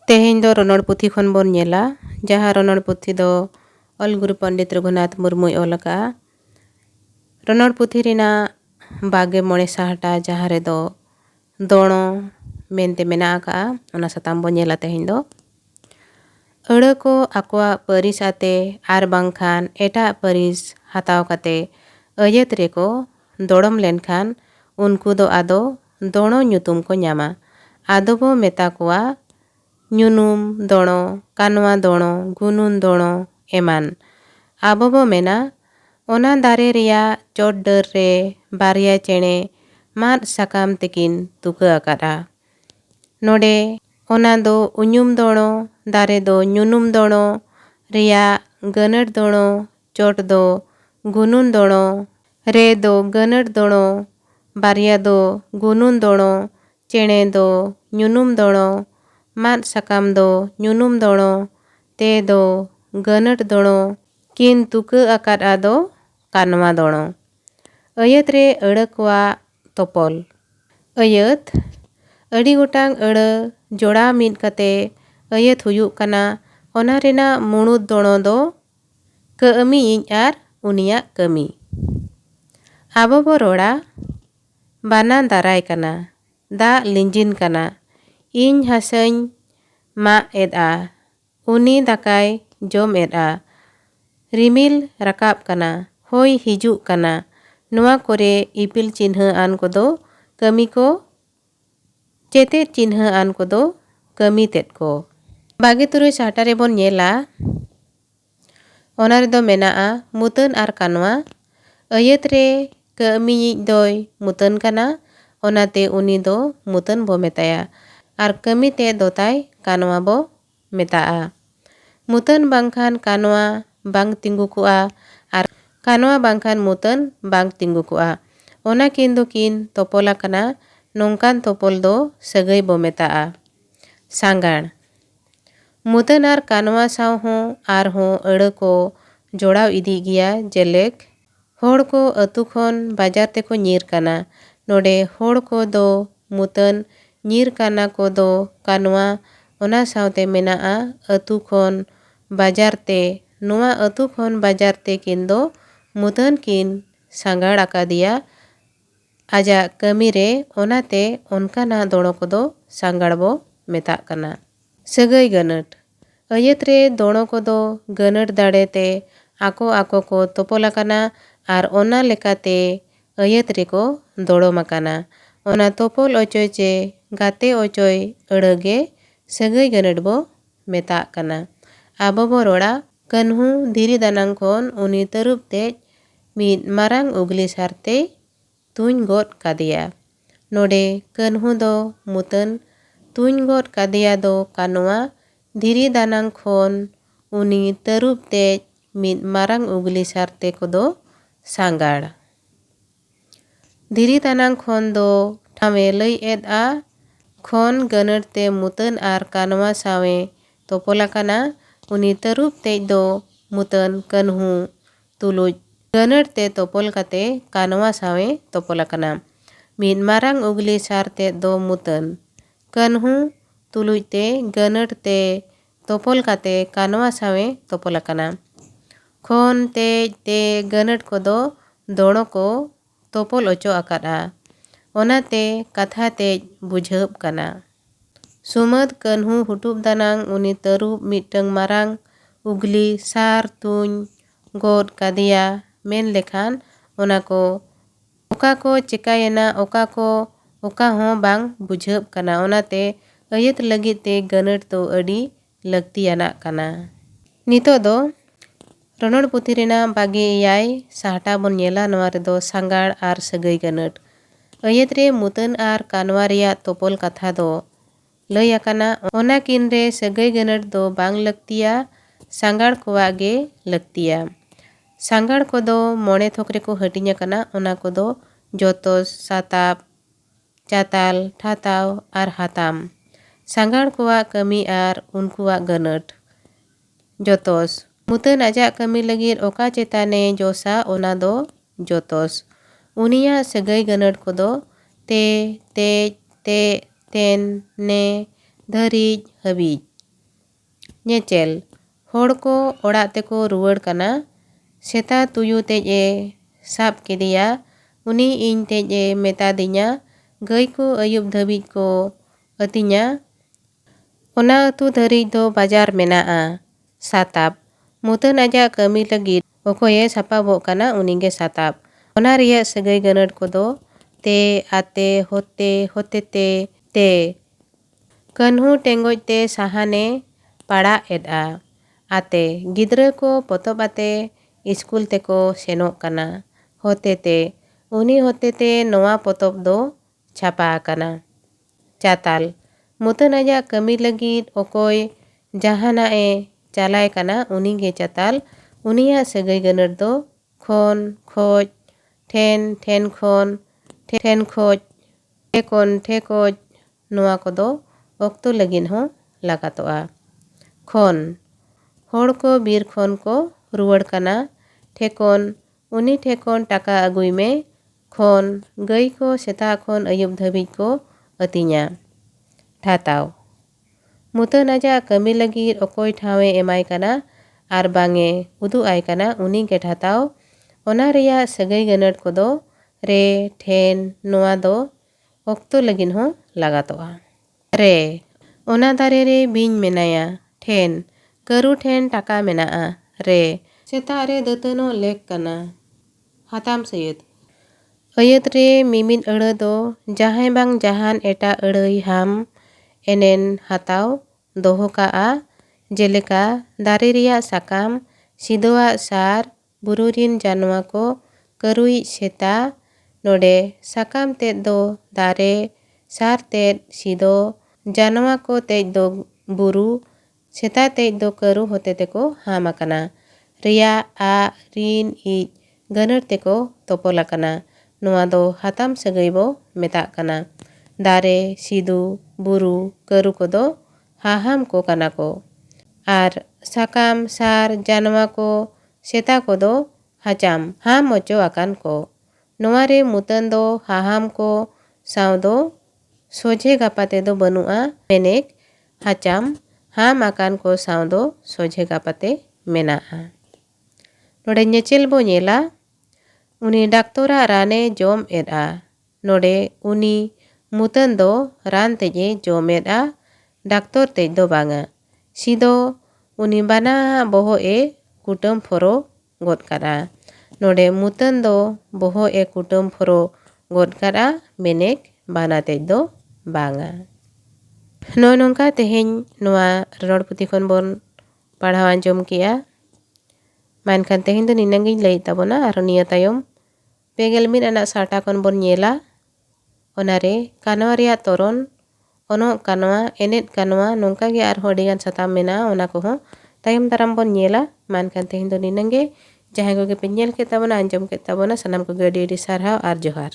तेहेñ दो रणोड़ पुथी खन बोन नेला जहाँ रणोड़ पुथी दो ऑल गुरु पंडित रघुनाथ मुर्मू ऑल का रणोड़ पुथी रिना बागे मोड़े साहटा जहाँ रे दो दोणो मेनते मेना का ओना सताम बोन नेला तेहेñ दो अड़ को आकुआ परिस आते आर बांखान एटा परिस हताव काते अयत रेको दोड़म लेनखान उनको दो आदो दोणो ᱧᱩᱛᱩᱢ को ᱧᱟᱢᱟ आदो बो मेता कुआ ᱧᱩᱱᱩᱢ दोणो कानवा दोणो गुनुन दोणो एमान आबो बो मेना ओना दारे रिया चोट डर रे बारिया चेणे माद साकाम तेकिन तुका अकादा नोडे ओना दो उñुम दोणो दारे दो ᱧᱩᱱᱩᱢ दोणो रिया गनट दोणो चोट दो गुनुन दोणो रे दो गनट दोणो बारिया दो गुनुन दोणो चेणे दो ᱧᱩᱱᱩᱢ दोणो माद साकाम दो ᱧᱩᱱᱩᱢ दोणो ते दो गनट दोणो किन तुका अकाद आदो कानवा दोणो अयत रे अड़ कुआ तोपोल अयत अड़ी गोटांग अड़ जोड़ा मिद कते अयत हुयुक कना ओना रेना मुणुद दोणो दो कमी इñ आर उनिया कमी आबो बो रोड़ा बाना दाराय कना दा लिंजिन कना इñ हासैñ मा एदा उनी दाकाय जोम एदा रिमिल रकाब कना होय हिजुक कना नुआ कोरे इपिल चिन्ह आन कोदो कमी को चेते चिन्ह आन कोदो कमी तेत को बागे तुरुय साहटा रे बोन नेला ओना रे दो मेनाआ मुतन आर कानवा अयत रे कमी इñ दोय मुतन कना ओनाते उनी दो मुतन बो मेताया आर कमी ते दोताय कानवा बो मेताआ मुतन बांखान कानवा बांग तिंगु कुआ आर कानवा बांखान मुतन बांग तिंगु कुआ ओना किन दो किन तोपोला कना नोंकान तोपोल दो सगई बो मेताआ सांगाण मुतन आर कानवा साव हों आर हों अड़ को जोड़ाव इदी गिया जेलेक होड़ को अतु खन बाजार ते को ᱧᱤᱨ कना नोडे होड़ को दो मुतन ᱧᱤᱨ काना को दो कानवा ओना सावते मेनाआ अतु खन बाजार ते नुआ अतु खन बाजार ते किन दो मुतन किन सांगाड़ आकादिया आजा कमी रे ओनाते ओनकाना दोणो को दो सांगाड़ बो मेता कना सगई गनट अयत रे दोणो को दो गनट दाड़े ते आको आको को तोपोला कना आर ओना लेकाते अयत रे को दोड़ो मकाना ओना तोपोल ओचोय चे गाते ओचोय अड़गे सगई गनट बो मेता कना आबो बो रोड़ा कन्हू धीरी दानांग खोन उनी तरुप तेज मीद मारांग उगली सारते तुñ गोद कादिया नोडे कन्हू दो मुतन तुñ गोद कादिया दो कानवा धीरी दानांग खोन उनी तरुप तेज मीद मारांग उगली सारते को दो सांगाड़ धीरी दानांग खोन दो ठामे लई एद आ खोन गनट ते मुतन आर कानवा सावे तोपोला कना उनी तरुप तेज दो मुतन कन्हू तुलुज गनट ते तोपोल काते कानवा सावे तोपोला कना मीद मारांग उगली सारते दो मुतन कन्हू तुलुज ते गनट ते तोपोल काते कानवा सावे तोपोला कना खोन तेज ते गनट को दो दोणो को तोपोल ओचो अकादा ओनाते कथा तेज बुझाब कना सुमद कन्हू हुटुब दानांग उनी तरुप मिटंग मारांग उगली सार तुñ गोद कादिया मेन लेखान ओना को ओका को चिकायेना ओका को ओका हों बांग बुझाब कना ओनाते अयत लगित ते गनट तो अड़ी लक्तियाना कना नितो दो रणोड़ पुथी रेना बागे एयाय साहटा बोन नेला नवा रे दो सांगाड़ आर सगई गनट अयत रे मुतन आर कानवा रिया तोपोल कथा दो लई आकाना ओना किन रे सगई गनट दो बांग लक्तिया सांगाड़ कोवा गे लक्तिया सांगाड़ को दो मोणे थोकरे को हटिnya कना ओना को दो जोतोस साताप चाताल ठाताव आर हाताम सांगाड़ कोवा कमी आर उनकुआ गनट जोतोस मुतन आजा कमी लगिर ओका चेताने जोसा ओना दो जोतोस उनिया सगई गनट को दो ते तेज ते तेन ने धरिज हबीज ᱧᱮᱪᱮᱞ ᱦᱚᱲ ᱠᱚ ᱚᱲᱟᱜ ᱛᱮᱠᱚ ᱨᱩᱣᱟᱹᱲ ᱠᱟᱱᱟ᱾ ᱥᱮᱛᱟ ᱛᱩᱭᱩ ᱛᱮᱡ ᱮ ᱥᱟᱵ ᱠᱮᱫᱮᱭᱟ᱾ ᱩᱱᱤ ᱤᱧ ᱛᱮᱡ ᱮ ᱢᱮᱛᱟᱫᱤᱧᱟ ᱜᱟᱹᱭ ko ᱟᱹᱭᱩᱵ ᱫᱷᱟᱹᱵᱤᱡ ᱠᱚ ᱟᱹᱛᱤᱧᱟ᱾ ᱚᱱᱟ ᱟᱹᱛᱩ ᱫᱷᱟᱹᱨᱤᱡ ᱫᱚ ᱵᱟᱡᱟᱨ ᱢᱮᱱᱟᱜᱼᱟ᱾ ᱥᱟᱛᱟᱵ ᱢᱩᱛᱟᱹᱱ ᱟᱡᱟᱜ ᱠᱟᱹᱢᱤ ᱞᱟᱹᱜᱤᱫ ᱚᱠᱚᱭᱮ ᱥᱟᱯᱟᱵᱚᱜ ᱠᱟᱱᱟ ᱩᱱᱤᱜᱮ ᱥᱟᱛᱟᱵ᱾ ᱚᱱᱟ ᱨᱮᱭᱟᱜ ᱥᱟᱹᱜᱟᱹᱭ ᱜᱟᱹᱱᱟᱹᱨ ᱠᱚᱫᱚ ᱛᱮ, ᱟᱛᱮ, ᱦᱚᱛᱮ, ᱦᱚᱛᱮᱛᱮ, ᱛᱮ᱾ ᱠᱟᱹᱱᱦᱩ ᱴᱮᱸᱜᱚᱡ ᱛᱮ ᱥᱟᱦᱟᱱᱮ ᱯᱟᱲᱟᱜ ᱮᱫᱼᱟ᱾ ᱟᱛᱮ ᱜᱤᱫᱽᱨᱟᱹ ᱠᱚ ᱯᱚᱛᱚᱵ ᱟᱛᱮ ᱤᱥᱠᱩᱞ ᱛᱮᱠᱚ ᱥᱮᱱᱚᱜ ᱠᱟᱱᱟ᱾ ᱦᱚᱛᱮᱛᱮ ᱩᱱᱤ ᱦᱚᱛᱮᱛᱮ ᱱᱚᱣᱟ ᱯᱚᱛᱚᱵ ᱫᱚ ᱪᱷᱟᱯᱟ ᱟᱠᱟᱱᱟ᱾ ᱪᱟᱛᱟᱞ ᱢᱩᱛᱟᱹᱱ ᱟᱡᱟᱜ ᱠᱟᱹᱢᱤ ᱞᱟᱹᱜᱤᱫ ᱚᱠᱚᱭ ᱡᱟᱦᱟᱱᱟᱜ ᱮ ᱪᱟᱞᱟᱭ ᱠᱟᱱᱟ ᱩᱱᱤᱜᱮ ᱪᱟᱛᱟᱞ᱾ ᱩᱱᱤᱭᱟᱜ ᱥᱟᱹᱜᱟᱹᱭ ᱜᱟᱹᱱᱟᱹᱨ ᱫᱚ ᱠᱷᱚᱱ, ᱠᱷᱚᱡ, ᱴᱷᱮᱱ, ᱴᱷᱮᱱ ᱠᱷᱚᱱ, ᱴᱷᱮᱱ ᱠᱷᱚᱡ, ᱴᱷᱮᱠᱚᱱ, ᱴᱷᱮᱠᱚᱡ᱾ ᱱᱚᱣᱟ ᱠᱚᱫᱚ ᱚᱠᱛᱚ ᱞᱟᱹᱜᱤᱫ ᱦᱚᱸ ᱞᱟᱜᱟᱛᱚᱜᱼᱟ᱾ ᱠᱷᱚᱱ ᱦᱚᱲ ᱠᱚ ᱵᱤᱨ ᱠᱷᱚᱱ ᱠᱚ ᱨᱩᱣᱟᱹᱲ ᱠᱟᱱᱟ᱾ ᱴᱷᱮᱠᱚᱱ ᱩᱱᱤ ᱴᱷᱮᱠᱚᱱ ᱴᱟᱠᱟ ᱟᱹᱜᱩᱭ ᱢᱮ᱾ ᱠᱷᱚᱱ ᱜᱟᱹᱭ ᱠᱚ ᱥᱮᱛᱟᱜ ᱠᱷᱚᱱ ᱟᱹᱭᱩᱵ ᱫᱷᱟᱹᱵᱤᱡ ᱠᱚ ᱟᱹᱛᱤᱧᱟ᱾ ᱴᱷᱟᱛᱟᱣ ᱢᱩᱛᱟᱹᱱ ᱟᱡᱟᱜ ᱠᱟᱹᱢᱤ ᱞᱟᱹᱜᱤᱫ ᱚᱠᱚᱭ ᱴᱷᱟᱶᱮ ᱮᱢᱟᱭ ᱠᱟᱱᱟ ᱟᱨ ᱵᱟᱝᱮ ᱩᱫᱩᱜ ᱟᱭ ᱠᱟᱱᱟ ᱩᱱᱤᱜᱮ ᱴᱷᱟᱛᱟᱣ᱾ ᱚᱱᱟ ᱨᱮᱭᱟᱜ ᱥᱟᱹᱜᱟᱹᱭ ᱜᱟᱹᱱᱟᱹᱨ ᱠᱚᱫᱚ ᱨᱮ, ᱴᱷᱮᱱ᱾ ᱱᱚᱣᱟ ᱫᱚ ᱚᱠᱛᱚ ᱞᱟᱹᱜᱤᱫ ᱦᱚᱸ ᱞᱟᱜᱟᱛᱚᱜᱼᱟ᱾ ᱨᱮ ᱚᱱᱟ ᱫᱟᱨᱮ ᱨᱮ ᱵᱤᱧ ᱢᱮᱱᱟᱭᱟ᱾ ᱴᱷᱮᱱ ᱠᱟᱹᱨᱩ ᱴᱷᱮᱱ ᱴᱟᱠᱟ ᱢᱮᱱᱟᱜᱼᱟ᱾ ᱨᱮ ᱥᱮᱛᱟᱜ ᱨᱮ ᱫᱟᱹᱛᱟᱹᱱᱚᱜ ᱞᱮᱠ ᱠᱟᱱᱟ᱾ ᱦᱟᱛᱟᱢ ᱥᱟᱹᱭᱟᱹᱫ ᱟᱹᱭᱟᱹᱛ ᱨᱮ ᱢᱤᱢᱤᱫ ᱟᱹᱲᱟᱹ ᱫᱚ ᱡᱟᱦᱟᱸᱭ ᱵᱟᱝ ᱡᱟᱦᱟᱱ ᱮᱴᱟᱜ ᱟᱹᱲᱟᱹᱭ ᱦᱟᱢ ᱮᱱᱮᱱ ᱦᱟᱛᱟᱣ ᱫᱚᱦᱚ ᱠᱟᱜᱼᱟ᱾ ᱡᱮᱞᱮᱠᱟ ᱫᱟᱨᱮ ᱨᱮᱭᱟᱜ ᱥᱟᱠᱟᱢ, ᱥᱤᱫᱚᱣᱟᱜ ᱥᱟᱨ, ᱵᱩᱨᱩ ᱨᱤᱱ ᱡᱟᱱᱣᱟ ᱠᱚ, ᱠᱟᱹᱨᱩᱭᱤᱡ ᱥᱮᱛᱟ᱾ ᱱᱚᱰᱮ ᱥᱟᱠᱟᱢ ᱛᱮᱫ ᱫᱚ ᱫᱟᱨᱮ, ᱥᱟᱨ ᱛᱮᱫ ᱥᱤᱫᱚ, ᱡᱟᱱᱣᱟ ᱠᱚ ᱛᱮᱡ ᱫᱚ ᱵᱩᱨᱩ, ᱥᱮᱛᱟ ᱛᱮᱡ ᱫᱚ ᱠᱟᱹᱨᱩ ᱦᱚᱛᱮ ᱛᱮᱠᱚ ᱦᱟᱢ ᱟᱠᱟᱱᱟ᱾ ᱨᱮᱭᱟᱜ ᱟᱜ, ᱨᱤᱱ, ᱤᱡ ᱜᱟᱹᱱᱟᱹᱨ ᱛᱮᱠᱚ ᱛᱚᱯᱚᱞ ᱟᱠᱟᱱᱟ᱾ ᱱᱚᱣᱟ ᱫᱚ ᱦᱟᱛᱟᱢ ᱥᱟᱹᱜᱟᱹᱭ ᱵᱚ ᱢᱮᱛᱟᱜ ᱠᱟᱱᱟ᱾ ᱫᱟᱨᱮ, ᱥᱤᱫᱩ, ᱵᱩᱨᱩ, ᱠᱟᱹᱨᱩ ᱠᱚᱫᱚ ᱦᱟᱦᱟᱢ ᱠᱚ ᱠᱟᱱᱟ ᱠᱚ᱾ ᱟᱨ ᱥᱟᱠᱟᱢ, ᱥᱟᱨ, ᱡᱟᱱᱣᱟ ᱠᱚ, ᱥᱮᱛᱟ ᱠᱚᱫᱚ ᱦᱟᱪᱟᱢ ᱦᱟᱢ ᱚᱪᱚ ᱟᱠᱟᱱ ᱠᱚ᱾ ᱱᱚᱣᱟ ᱨᱮ ᱢᱩᱛᱟᱹᱱ ᱫᱚ ᱦᱟᱦᱟᱢ ᱠᱚ ᱥᱟᱶ ᱫᱚ ᱥᱚᱡᱷᱮ ᱜᱟᱯᱟᱛᱮ ᱫᱚ ᱵᱟᱹᱱᱩᱜᱼᱟ᱾ ᱢᱮᱱᱮᱠ ᱦᱟᱪᱟᱢ ᱦᱟᱢ ᱟᱠᱟᱱ ᱠᱚ ᱥᱟᱶ ᱫᱚ ᱥᱚᱡᱷᱮ ᱜᱟᱯᱟᱛᱮ ᱢᱮᱱᱟᱜᱼᱟ᱾ ᱱᱚᱰᱮ ᱧᱮᱪᱮᱞ ᱵᱚ ᱧᱮᱞᱟ᱾ ᱩᱱᱤ ᱰᱟᱠᱛᱚᱨᱟᱜ ᱨᱟᱱᱮ ᱡᱚᱢ ᱮᱫᱼᱟ᱾ ᱱᱚᱰᱮ ᱩᱱᱤ ᱢᱩᱛᱟᱹᱱ ᱫᱚ ᱨᱟᱱ ᱛᱮᱡ ᱮ ᱡᱚᱢ ᱮᱫᱼᱟ, ᱰᱟᱠᱛᱚᱨ ᱛᱮᱡ ᱫᱚ ᱵᱟᱝᱟ᱾ ᱥᱤᱫᱚ ᱩᱱᱤ ᱵᱟᱱᱟᱣᱟᱜ ᱵᱚᱦᱚᱜ ᱮ ᱠᱩᱴᱟᱹᱢ ᱯᱷᱚᱨᱚ ᱜᱚᱫ ᱠᱟᱫᱼᱟ᱾ ᱱᱚᱰᱮ ᱢᱩᱛᱟᱹᱱ ᱫᱚ ᱵᱚᱦᱚᱜ ᱮ ᱠᱩᱴᱟᱹᱢ ᱯᱷᱚᱨᱚ ᱜᱚᱫ ᱠᱟᱫᱼᱟ, ᱢᱮᱱᱮᱠ ᱵᱟᱱᱟ ᱛᱮᱡ ᱫᱚ ᱵᱟᱝᱟ᱾ ᱱᱚᱜᱼᱚᱭ ᱱᱚᱝᱠᱟ ᱛᱮᱦᱮᱧ ᱱᱚᱣᱟ ᱨᱚᱲ ᱯᱩᱛᱷᱤ ᱠᱷᱚᱱ ᱵᱚᱱ ᱯᱟᱲᱦᱟᱣ ᱟᱸᱡᱚᱢ ᱠᱮᱜᱼᱟ᱾ ᱢᱟ ᱮᱱᱠᱷᱟᱱ ᱛᱮᱦᱮᱧ ᱫᱚ ᱱᱤᱱᱟᱹᱜ ᱜᱤᱧ ᱞᱟᱹᱭᱮᱫ ᱛᱟᱵᱚᱱᱟ᱾ ᱟᱨ ᱱᱤᱭᱟᱹ ᱛᱟᱭᱚᱢ 51 ᱟᱱᱟᱜ ᱥᱟᱦᱴᱟ ᱠᱷᱚᱱ ᱵᱚᱱ ᱧᱮᱞᱟ᱾ ᱚᱱᱟᱨᱮ ᱠᱟᱱᱣᱟ ᱨᱮᱭᱟᱜ ᱛᱚᱨᱚᱱ, ᱚᱱᱚᱜ ᱠᱟᱱᱣᱟ, ᱮᱱᱮᱡ ᱠᱟᱱᱣᱟ, ᱱᱚᱝᱠᱟ ᱜᱮ ᱟᱨᱦᱚᱸ ᱟᱹᱰᱤᱜᱟᱱ ᱥᱟᱛᱟᱢ ᱢᱮᱱᱟᱜᱼᱟ᱾ ᱚᱱᱟ ᱠᱚᱦᱚᱸ ᱛᱟᱭᱚᱢ ᱫᱟᱨᱟᱢ ᱵᱚᱱ ᱧᱮᱞᱟ᱾ ᱢᱟ ᱮᱱᱠᱷᱟᱱ ᱛᱮᱦᱮᱧ ᱫᱚ ᱱᱤᱱᱟᱹᱜ ᱜᱮ᱾ ᱡᱟᱦᱟᱸᱭ ᱠᱚᱜᱮ ᱯᱮ ᱧᱮᱞ ᱠᱮᱫ ᱛᱟᱵᱚᱱᱟ, ᱟᱸᱡᱚᱢ ᱠᱮᱫ ᱛᱟᱵᱚᱱᱟ, ᱥᱟᱱᱟᱢ ᱠᱚᱜᱮ ᱟᱹᱰᱤ ᱟᱹᱰᱤ ᱥᱟᱨᱦᱟᱣ ᱟᱨ ᱡᱚᱦᱟᱨ᱾